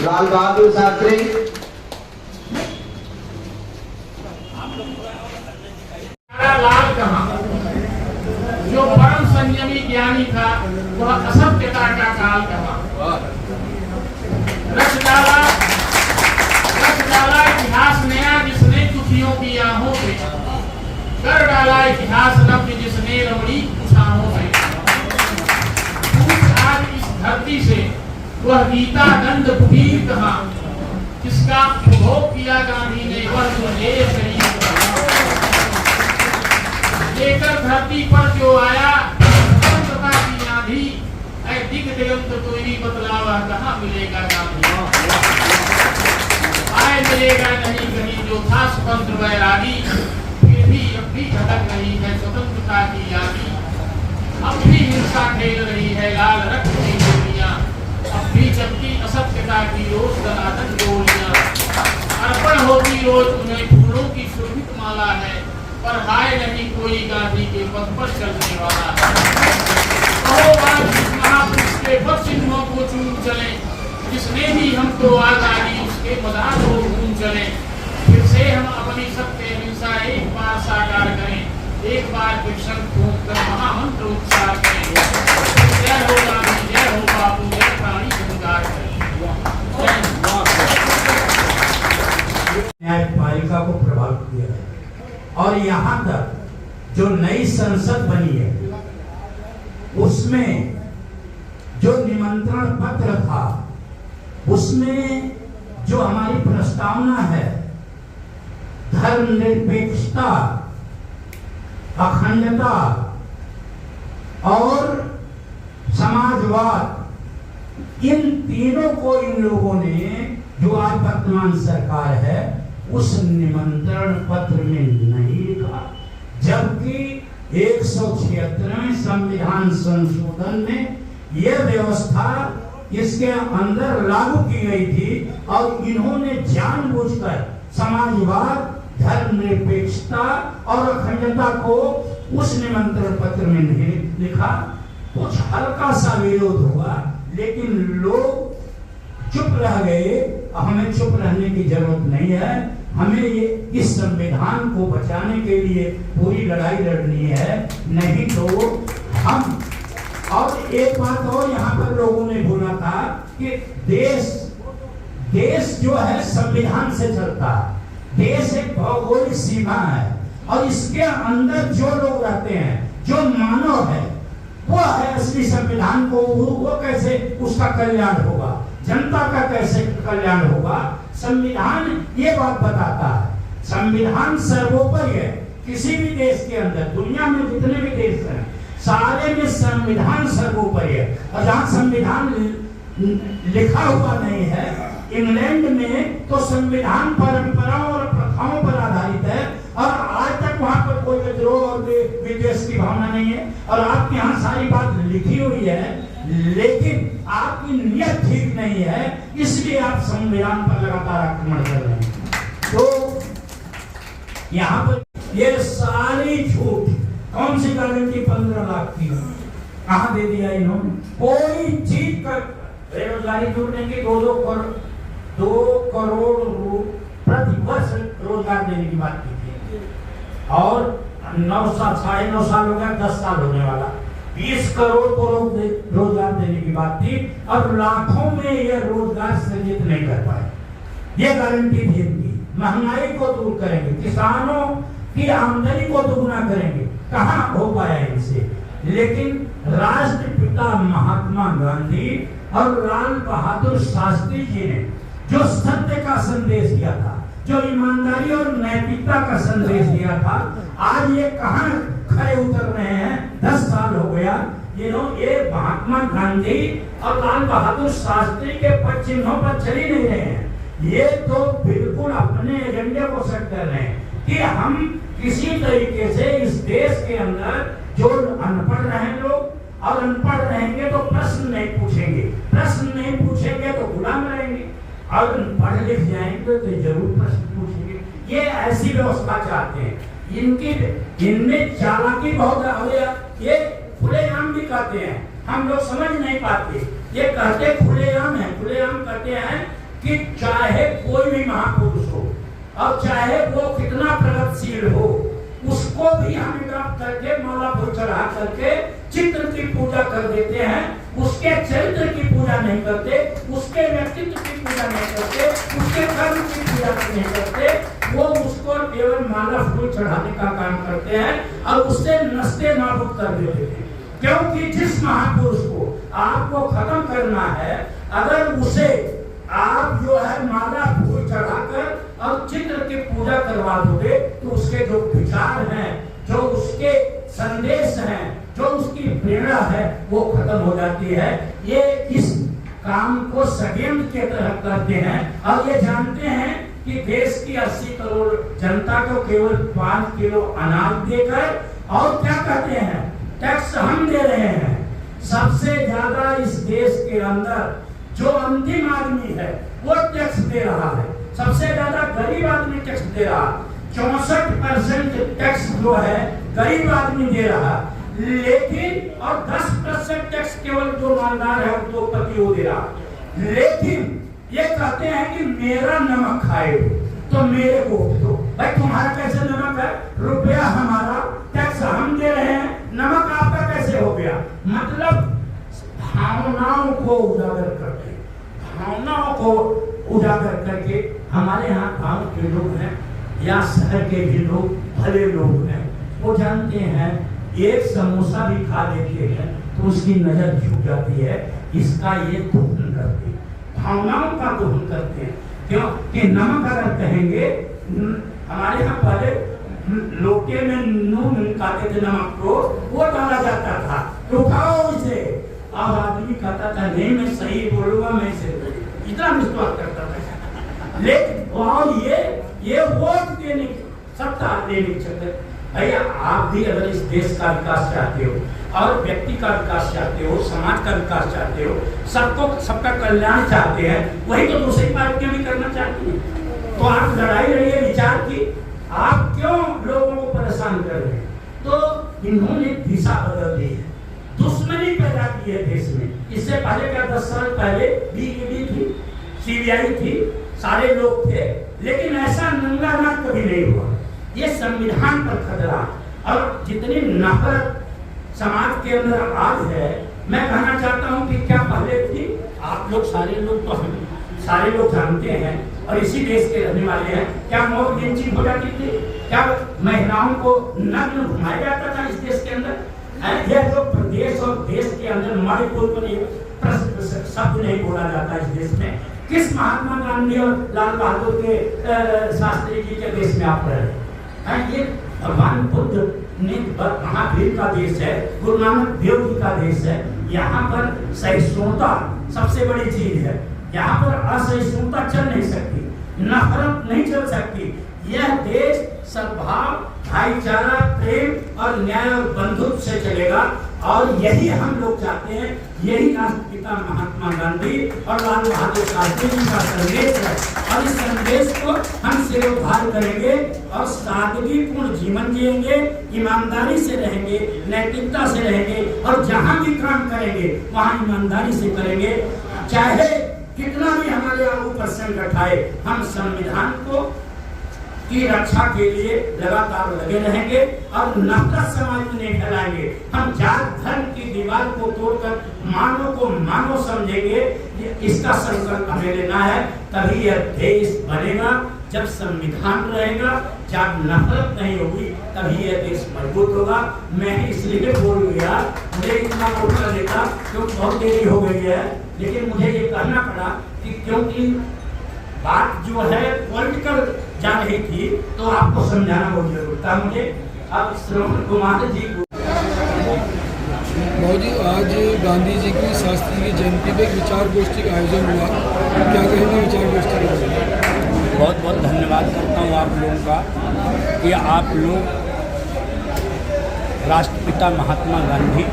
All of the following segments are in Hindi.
लाल बहादुर शास्त्री। लाल कहाँ, जो परम संयमी ज्ञानी था वह असभ्यता का काल कहाँ। रच डाला इतिहास नया जिसने दुखियों की आहों से, कर डाला इतिहास नव्य जिसने रमणी कुछाहों से। आज इस धरती से वह गीता दंड कुबीर कहाँ, जिसका उपभोग किया गांधी ने वह तुझे शरीर लेकर धरती पर जो आया स्वतंत्रता की आंधी। ऐ दिग दिगंत कोई बतलावा कहाँ मिलेगा गांधी। आए मिलेगा नहीं कहीं जो था स्वतंत्र वैरागी, फिर भी अब भी भटक रही है स्वतंत्रता की यादी। अब भी हिंसा खेल रही है लाल रक्त की गोलियां, अब भी चलती असभ्यता की रोज दनादन गोलियां। अर्पण होती रोज उन्हें फूलों की शोभित माला है, पर हाय नहीं कोई गांधी के पथ पर चलने वाला है। कहो आज जिस महापुरुष के पथ चिन्हों को चूम चले, जिसने भी हमको आजादी उसके मदार को घूम चले। फिर से हम अपनी सत्य हिंसा एक बार साकार करें, एक बार फिर शंख फूंककर महामंत्र उच्चार करें। जय हो गांधी, जय हो बापू, जय प्राणी संगार करें। न्यायपालिका को प्रभावित किया है और यहाँ तक जो नई संसद बनी है उसमें जो निमंत्रण पत्र था उसमें जो हमारी प्रस्तावना है धर्मनिरपेक्षता, अखंडता और समाजवाद, इन तीनों को इन लोगों ने, जो आज वर्तमान सरकार है, उस निमंत्रण पत्र में नहीं लिखा। जबकि 176वें संविधान संशोधन में यह व्यवस्था इसके अंदर लागू की गई थी और इन्होंने जानबूझकर समाजवाद, धर्मनिरपेक्षता और अखंडता को उस निमंत्रण पत्र में नहीं लिखा। कुछ हल्का सा विरोध हुआ लेकिन लोग चुप रह गए। हमें चुप रहने की जरूरत नहीं है, हमें ये इस संविधान को बचाने के लिए पूरी लड़ाई लड़नी है, नहीं तो हम। और एक बात और यहाँ पर लोगों ने बोला था कि देश जो है संविधान से चलता है। देश एक भौगोलिक सीमा है और इसके अंदर जो लोग रहते हैं, जो मानव है, वो है असली संविधान को। वो कैसे उसका कल्याण होगा, जनता का कैसे कल्याण होगा। संविधान ये बात बताता है, संविधान सर्वोपरि है। किसी भी देश के अंदर, दुनिया में जितने भी देश हैं, सारे में संविधान सर्वोपरि है। और जहाँ संविधान लिखा हुआ नहीं है, इंग्लैंड में तो संविधान परंपराओं और प्रथाओं पर आधारित है और आज तक वहां पर कोई विद्रोह और विद्वेष की भावना नहीं है। और आपके यहाँ सारी बात लिखी हुई है लेकिन आपकी नियत ठीक नहीं है, इसलिए आप संविधान पर लगातार आक्रमण कर रहे हैं। तो यहाँ पर ये सारी छूट, कौन सी गारंटी 15 लाख की कहाँ दे दिया इन्होंने। कोई चीज कर बेरोजगारी दूर देंगे, 2 करोड़ प्रति वर्ष रोजगार देने की बात की थी और 9 साल 9.5 साल हो गया, 10 साल होने वाला, 20 करोड़ को रोजगार देने की बात थी और लाखों में यह रोजगार सृजित नहीं कर पाए। ये गारंटी दी थी। महंगाई को दूर करेंगे, किसानों की आमदनी को दोगुना करेंगे, कहाँ हो पाया इनसे। लेकिन राष्ट्रपिता महात्मा गांधी और लाल बहादुर शास्त्री जी ने जो सत्य का संदेश दिया था, जो ईमानदारी और नैतिकता का संदेश दिया था, आज ये कहाँ खड़े उतर रहे हैं। 10 साल हो गया, ये महात्मा गांधी और लाल बहादुर शास्त्री के पद चिन्हों पर चल ही नहीं रहे हैं। ये तो बिल्कुल अपने एजेंडे को सेट कर रहे हैं कि हम किसी तरीके से इस देश के अंदर जो अनपढ़ रहे लोग, और अनपढ़ रहेंगे तो प्रश्न नहीं पूछेंगे, प्रश्न नहीं पूछेंगे तो गुलाम रहेंगे, और पढ़ लिख जाएंगे तो जरूर प्रश्न पूछेंगे। ये ऐसी व्यवस्था चाहते हैं। इनमें चालाकी बहुत है। ये खुलेआम भी कहते हैं, हम लोग समझ नहीं पाते। ये कहते खुलेआम है, खुलेआम कहते हैं कि चाहे कोई भी महापुरुष हो और चाहे वो कितना प्रगतिशील हो, उसको भी हम विराट करके माला फूल चढ़ा करके चित्र की पूजा कर देते हैं। उसके चरित्र की पूजा नहीं करते, उसके व्यक्तित्व की पूजा नहीं करते, उसके कर्म की पूजा नहीं करते। वो उसको केवल माला फूल चढ़ाने का काम करते हैं और उससे नस्ते नाबूद कर देते हैं। क्योंकि जिस महापुरुष को आपको खत्म करना है, अगर उसे आप जो है माला फूल चढ़ाकर और चित्र की पूजा करवा दोगे तो उसके जो विचार हैं, जो उसके संदेश हैं, जो उसकी प्रेरणा है, वो खत्म हो जाती है। ये इस काम को षड्यंत्र के तहत करते हैं और ये जानते हैं कि देश की 80 करोड़ जनता को केवल 5 किलो अनाज देकर, और क्या कहते हैं, टैक्स हम दे रहे हैं। सबसे ज्यादा इस देश के अंदर जो अंतिम आदमी है वो टैक्स दे रहा है, सबसे ज्यादा गरीब आदमी टैक्स दे रहा। 64% टैक्स जो है गरीब आदमी दे रहा, लेकिन और 10% टैक्स केवल जो मालदार है उद्योगपति वो दे रहा। लेकिन ये कहते हैं कि मेरा नमक खाए तो मेरे को दो। भाई तुम्हारा कैसे नमक है? रुपया हमारा, टैक्स हम दे रहे हैं, नमक आपका कैसे हो गया? मतलब भावनाओं को उजागर करके, भावनाओं को उजागर करके हमारे यहाँ गांव के लोग हैं या शहर के भी लोग भले लोग हैं, वो जानते हैं एक समोसा भी खा लेते हैं तो उसकी नजर झुक जाती है, इसका ये दोहन करते, भावनाओं का दोहन करते हैं। क्यों कि नमक अगर कहेंगे, हमारे यहाँ पहले लोटे में नून खाते थे, नमक को वो डाला जाता था, तो खाओ इसे। अब आदमी कहता था नहीं मैं सही बोलूंगा, मैं इसे इतना विश्वास करता था। लेकिन और ये वोट देने सत्ता देने के चक्कर, भैया आप भी अगर इस देश का विकास चाहते हो और व्यक्ति का विकास चाहते हो, समाज का विकास चाहते हो, सबका कल्याण चाहते हैं, वही तो दूसरी पार्टियां भी करना चाहती हैं। तो आप लड़ाई लड़िए विचार की, आप क्यों लोगों को परेशान कर रहे हैं? तो इन्होंने दिशा बदल दी है, दुश्मनी पैदा की है देश में। इससे पहले क्या 10 साल पहले बीजेपी थी, सीबीआई थी, सारे लोग थे, लेकिन ऐसा नंगा नाच कभी नहीं हुआ। ये संविधान पर खतरा और जितनी नफरत समाज के अंदर आज है, मैं कहना चाहता हूं कि क्या पहले थी? आप लोग सारे लोग तो हम सारे लोग जानते हैं और इसी देश के रहने वाले हैं। क्या मौत लिंचिंग हो जाती थी? क्या महिलाओं को नग्न घुमाया जाता था इस देश के अंदर? यह जो प्रदेश और देश के अंदर मणिपुर पर शब्द नहीं बोला जाता इस देश में। किस महात्मा गांधी और लाल बहादुर के शास्त्री जी के देश में आप रहे? ये भगवान बुद्ध ने महावीर का देश है, गुरु नानक देव जी का देश है। यहाँ पर सहिष्णुता सबसे बड़ी चीज है। यहाँ पर असहिष्णुता चल नहीं सकती, नफरत नहीं चल सकती। यह देश सद्भाव, भाईचारा, प्रेम और न्याय और बंधुत्व से चलेगा और यही हम लोग चाहते हैं। यही राष्ट्रपिता महात्मा गांधी और लाल बहादुर शास्त्री जी का संदेश है और इस संदेश को हम सिरोधार करेंगे और सादगीपूर्ण जीवन जिएंगे, ईमानदारी से रहेंगे, नैतिकता से रहेंगे और जहाँ भी काम करेंगे वहाँ ईमानदारी से करेंगे। चाहे कितना भी हमारे आगू पर संकट आए, हम संविधान को की रक्षा के लिए लगातार लगे रहेंगे और नफरत समाज में नहीं फैलाएंगे। हम जात धर्म की दीवार को तोड़कर मानव को मानव समझेंगे। इसका संकल्प हमें लेना है, तभी यह देश बनेगा। जब संविधान रहेगा, जब नफरत नहीं होगी, तभी यह देश मजबूत होगा। मैं इसलिए बोल गया, मुझे इतना बोलना लेता क्योंकि बहुत देरी हो गई है, लेकिन मुझे ये कहना पड़ा कि क्योंकि बात जो है पॉलिटिकल जा रही थी तो आपको समझाना बहुत जरूरी था मुझे। अब श्रवण कुमार जी को जी, आज गांधी जी की शास्त्री की जयंती पे विचार गोष्ठी का आयोजन हुआ, क्या कहेंगे विचार गोष्ठी के बारे में? बहुत बहुत धन्यवाद करता हूँ आप लोगों का कि आप लोग राष्ट्रपिता महात्मा गांधी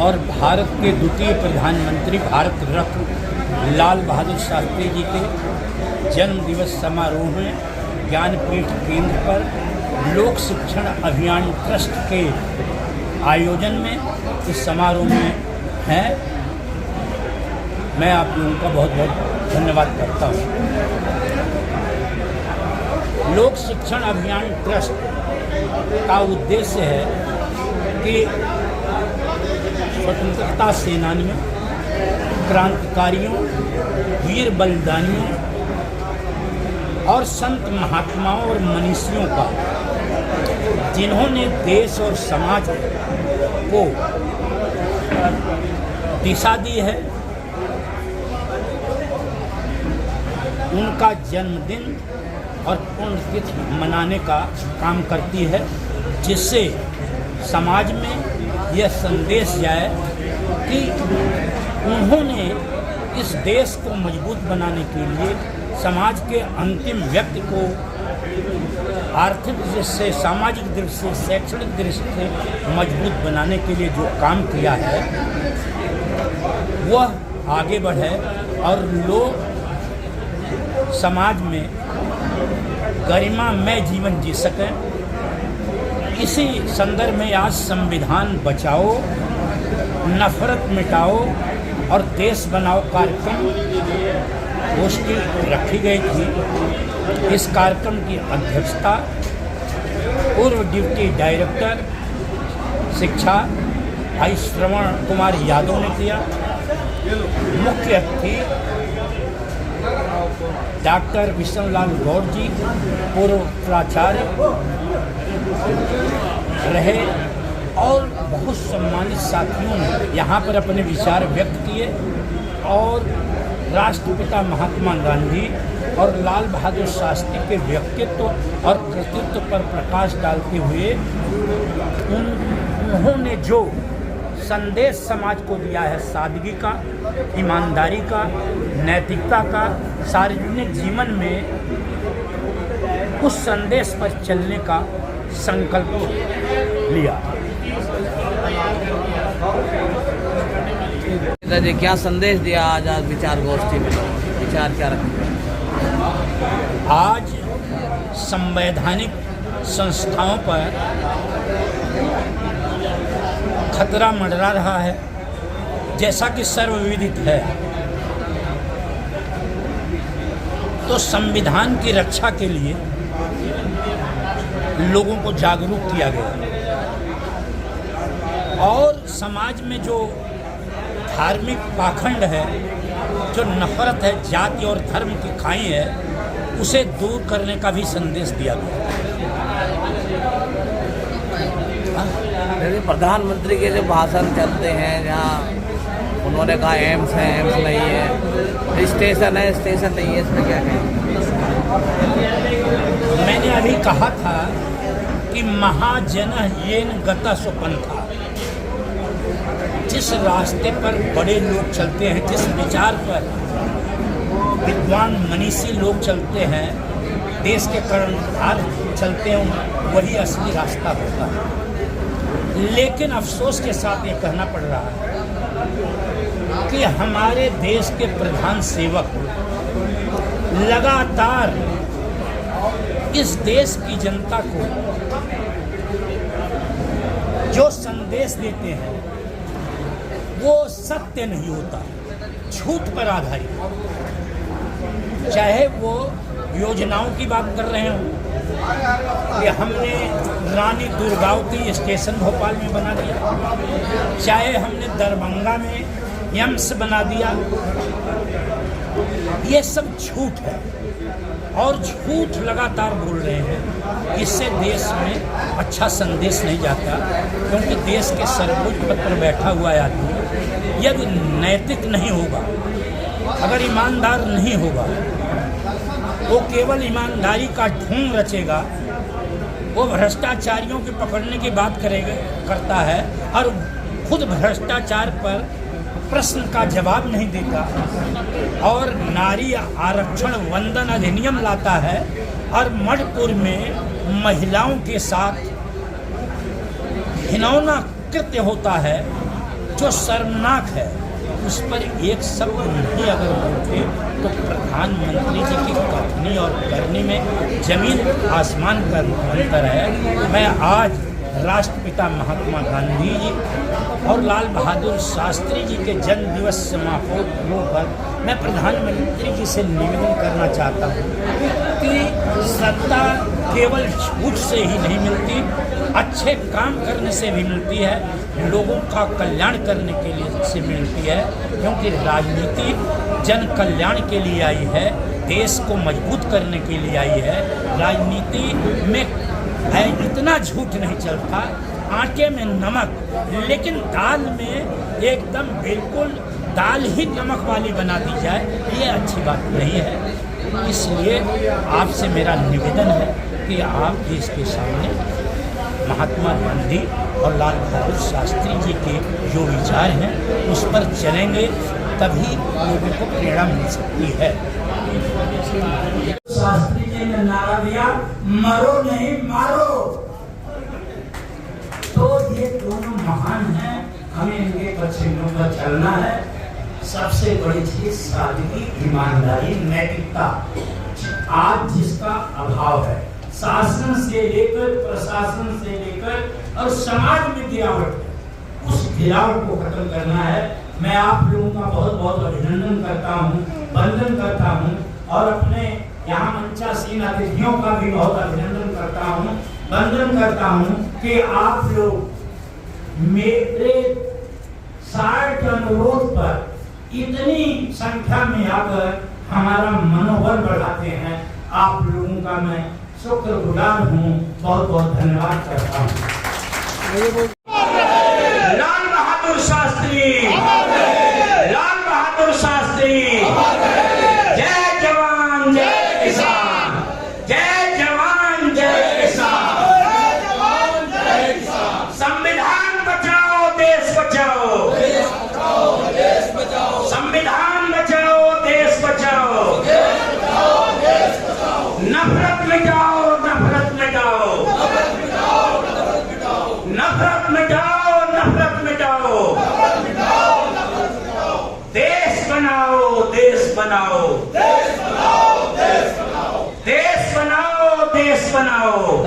और भारत के द्वितीय प्रधानमंत्री भारत रत्न लाल बहादुर शास्त्री जी के जन्म दिवस समारोह में ज्ञानपीठ केंद्र पर लोक शिक्षण अभियान ट्रस्ट के आयोजन में इस समारोह में हैं। मैं आप लोगों का बहुत बहुत धन्यवाद करता हूँ। लोक शिक्षण अभियान ट्रस्ट का उद्देश्य है कि स्वतंत्रता सेनानियों, क्रांतिकारियों, वीर बलिदानियों और संत महात्माओं और मनीषियों का, जिन्होंने देश और समाज को दिशा दी है, उनका जन्मदिन और पुण्यतिथि मनाने का काम करती है, जिससे समाज में यह संदेश जाए कि उन्होंने इस देश को मजबूत बनाने के लिए, समाज के अंतिम व्यक्ति को आर्थिक दृष्टि से, सामाजिक दृष्टि से, शैक्षणिक दृष्टि से मजबूत बनाने के लिए जो काम किया है वह आगे बढ़े और लोग समाज में गरिमामय जीवन जी सकें। इसी संदर्भ में आज संविधान बचाओ, नफरत मिटाओ और देश बनाओ कार्यक्रम गोष्ठी रखी गई थी। इस कार्यक्रम की अध्यक्षता पूर्व डिप्टी डायरेक्टर शिक्षा भाई श्रवण कुमार यादव ने किया। मुख्य अतिथि डॉक्टर विष्णुलाल गौड़ जी पूर्व प्राचार्य रहे और बहुत सम्मानित साथियों ने यहाँ पर अपने विचार व्यक्त किए और राष्ट्रपिता महात्मा गांधी और लाल बहादुर शास्त्री के व्यक्तित्व और कृतित्व पर प्रकाश डालते हुए उन्होंने जो संदेश समाज को दिया है, सादगी का, ईमानदारी का, नैतिकता का, सार्वजनिक जीवन में उस संदेश पर चलने का संकल्प लिया। दादाजी क्या संदेश दिया आज विचार गोष्ठी में, विचार क्या रखें? आज संवैधानिक संस्थाओं पर खतरा मंडरा रहा है, जैसा कि सर्वविदित है। तो संविधान की रक्षा के लिए लोगों को जागरूक किया गया और समाज में जो धार्मिक पाखंड है, जो नफरत है, जाति और धर्म की खाई है, उसे दूर करने का भी संदेश दिया गया। प्रधानमंत्री के जो भाषण चलते हैं, जहाँ उन्होंने कहा एम्स है, एम्स नहीं है, स्टेशन है, स्टेशन नहीं है, इसमें क्या कहें? मैंने अभी कहा था कि महाजनः येन गतः स्वपन्था, जिस रास्ते पर बड़े लोग चलते हैं, जिस विचार पर विद्वान मनीषी लोग चलते हैं, देश के कर्णधार चलते हैं, वही असली रास्ता होता है। लेकिन अफसोस के साथ ये कहना पड़ रहा है कि हमारे देश के प्रधान सेवक लगातार इस देश की जनता को जो संदेश देते हैं वो सत्य नहीं होता, झूठ पर आधारित। चाहे वो योजनाओं की बात कर रहे हों कि हमने रानी दुर्गावती स्टेशन भोपाल में बना दिया, चाहे हमने दरभंगा में एम्स बना दिया, ये सब झूठ है और झूठ लगातार बोल रहे हैं। इससे देश में अच्छा संदेश नहीं जाता, क्योंकि देश के सर्वोच्च पद पर बैठा हुआ आदमी यदि नैतिक नहीं होगा, अगर ईमानदार नहीं होगा, वो केवल ईमानदारी का ढोंग रचेगा, वो भ्रष्टाचारियों के पकड़ने की बात करता है और खुद भ्रष्टाचार पर प्रश्न का जवाब नहीं देता और नारी आरक्षण वंदन अधिनियम लाता है और मणिपुर में महिलाओं के साथ घिनौना कृत्य होता है जो शर्मनाक है, उस पर एक शब्द नहीं अगर बोलते तो प्रधानमंत्री जी की कथनी और करनी में जमीन आसमान का अंतर है। मैं आज राष्ट्रपिता महात्मा गांधी जी और लाल बहादुर शास्त्री जी के जन्म दिवस समारोह पर मैं प्रधानमंत्री जी से निवेदन करना चाहता हूँ कि सत्ता केवल झूठ से ही नहीं मिलती, अच्छे काम करने से भी मिलती है, लोगों का कल्याण करने के लिए से मिलती है, क्योंकि राजनीति जन कल्याण के लिए आई है, देश को मजबूत करने के लिए आई है। राजनीति में इतना झूठ नहीं चलता, आटे में नमक, लेकिन दाल में एकदम बिल्कुल दाल ही नमक वाली बना दी जाए, ये अच्छी बात नहीं है। इसलिए आपसे मेरा निवेदन है कि आप देश के सामने महात्मा गांधी और लाल बहादुर शास्त्री जी के जो विचार हैं उस पर चलेंगे, तभी लोगों को प्रेरणा मिल सकती है। शास्त्री जी ने नारा दिया, मरो नहीं मारो। तो ये दोनों महान हैं, हमें इनके पक्षों पर चलना है। सबसे बड़ी चीज सादगी, ईमानदारी, नैतिकता, आज जिसका अभाव है, शासन से लेकर प्रशासन से लेकर और समाज में गिरावट, उस गिरावट को खत्म करना है। मैं आप लोगों का बहुत बहुत अभिनंदन करता हूँ, वंदन करता हूँ और अपने यहाँ मंचासीन अतिथियों का भी बहुत अभिनंदन करता हूँ, वंदन करता हूँ कि आप लोग मेरे 60 अनुरोध पर इतनी संख्या में आकर हमारा मनोबल बढ़ाते हैं। आप लोगों का मैं शुक्रगुजार हूँ, बहुत बहुत धन्यवाद करता हूँ। लाल बहादुर शास्त्री, लाल बहादुर शास्त्री, जय जवान जय किसान, जय जवान जय किसान, संविधान बचाओ देश बचाओ, संविधान बचाओ देश बचाओ, नफरत मिटाओ, नफरत मिटाओ, नफरत मिटाओ, नफरत मिटाओ, देश बनाओ, देश बनाओ, देश बनाओ, देश बनाओ, देश बनाओ।